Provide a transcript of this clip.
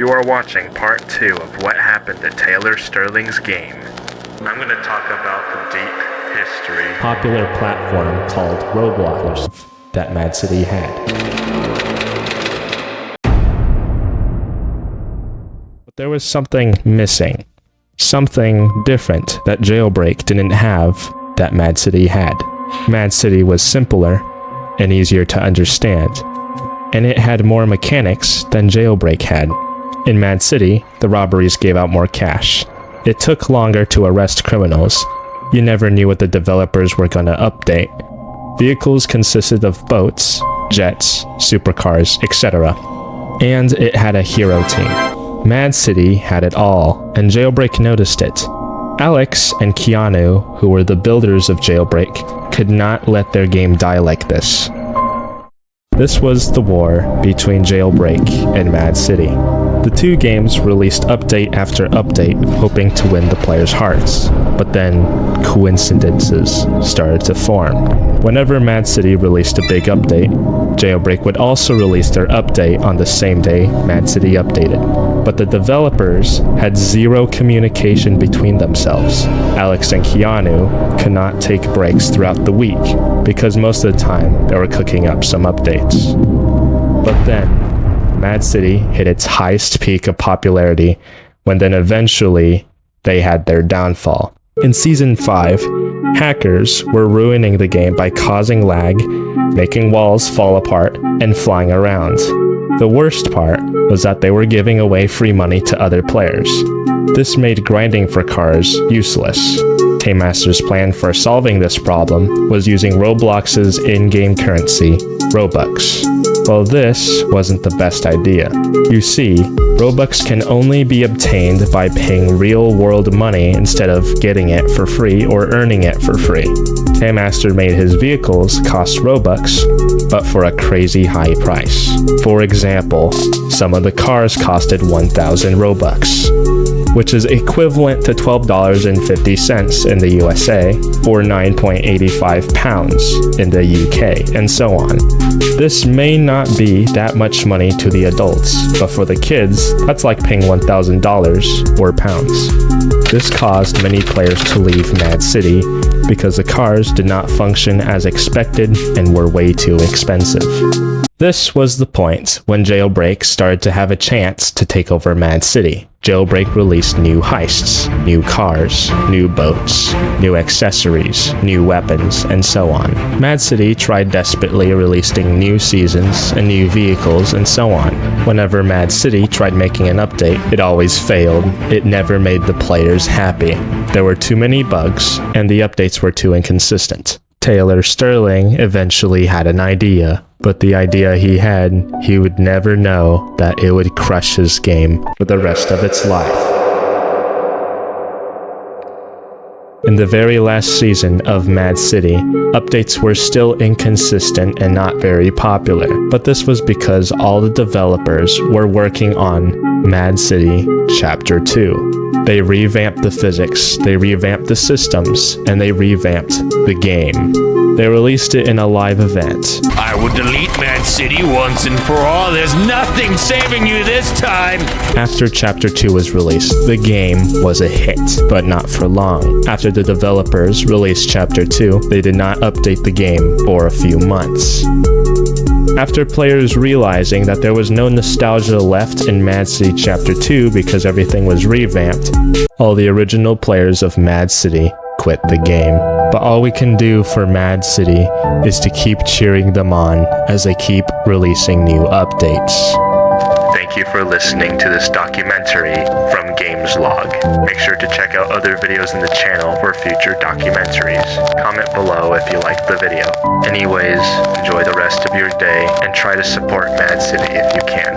You are watching part 2 of what happened to Taylor Sterling's game. I'm going to talk about the deep history. Popular platform called Roblox that Mad City had. But there was something missing. Something different that Jailbreak didn't have that Mad City had. Mad City was simpler and easier to understand, and it had more mechanics than Jailbreak had. In Mad City, the robberies gave out more cash. It took longer to arrest criminals. You never knew what the developers were gonna update. Vehicles consisted of boats, jets, supercars, etc. And it had a hero team. Mad City had it all, and Jailbreak noticed it. Alex and Keanu, who were the builders of Jailbreak, could not let their game die like this. This was the war between Jailbreak and Mad City. The two games released update after update, hoping to win the players' hearts, but then coincidences started to form. Whenever Mad City released a big update, Jailbreak would also release their update on the same day Mad City updated. But the developers had zero communication between themselves. Alex and Keanu could not take breaks throughout the week, because most of the time they were cooking up some updates. But then, Mad City hit its highest peak of popularity when then eventually they had their downfall. In Season 5, hackers were ruining the game by causing lag, making walls fall apart, and flying around. The worst part was that they were giving away free money to other players. This made grinding for cars useless. Tailmaster's plan for solving this problem was using Roblox's in-game currency, Robux. Well, this wasn't the best idea. You see, Robux can only be obtained by paying real-world money instead of getting it for free or earning it for free. Tailmaster made his vehicles cost Robux, but for a crazy high price. For example, some of the cars costed 1,000 Robux, which is equivalent to $12.50 in the USA, or 9.85 pounds in the UK, and so on. This may not be that much money to the adults, but for the kids, that's like paying $1,000 or pounds. This caused many players to leave Mad City because the cars did not function as expected and were way too expensive. This was the point when Jailbreak started to have a chance to take over Mad City. Jailbreak released new heists, new cars, new boats, new accessories, new weapons, and so on. Mad City tried desperately releasing new seasons and new vehicles and so on. Whenever Mad City tried making an update, it always failed. It never made the players happy. There were too many bugs, and the updates were too inconsistent. Taylor Sterling eventually had an idea, but the idea he had, he would never know that it would crush his game for the rest of its life. In the very last season of Mad City, updates were still inconsistent and not very popular, but this was because all the developers were working on Mad City Chapter 2. They revamped the physics, they revamped the systems, and they revamped the game. They released it in a live event. I will delete Mad City once and for all. There's nothing saving you this time. After Chapter 2 was released, the game was a hit, but not for long. After the developers released Chapter 2, they did not update the game for a few months. After players realizing that there was no nostalgia left in Mad City Chapter 2 because everything was revamped, all the original players of Mad City quit the game. But all we can do for Mad City is to keep cheering them on as they keep releasing new updates. Thank you for listening to this documentary from Gameslog. Make sure to check out other videos in the channel for future documentaries. Comment below if you liked the video. Anyways, enjoy the rest of your day and try to support Mad City if you can.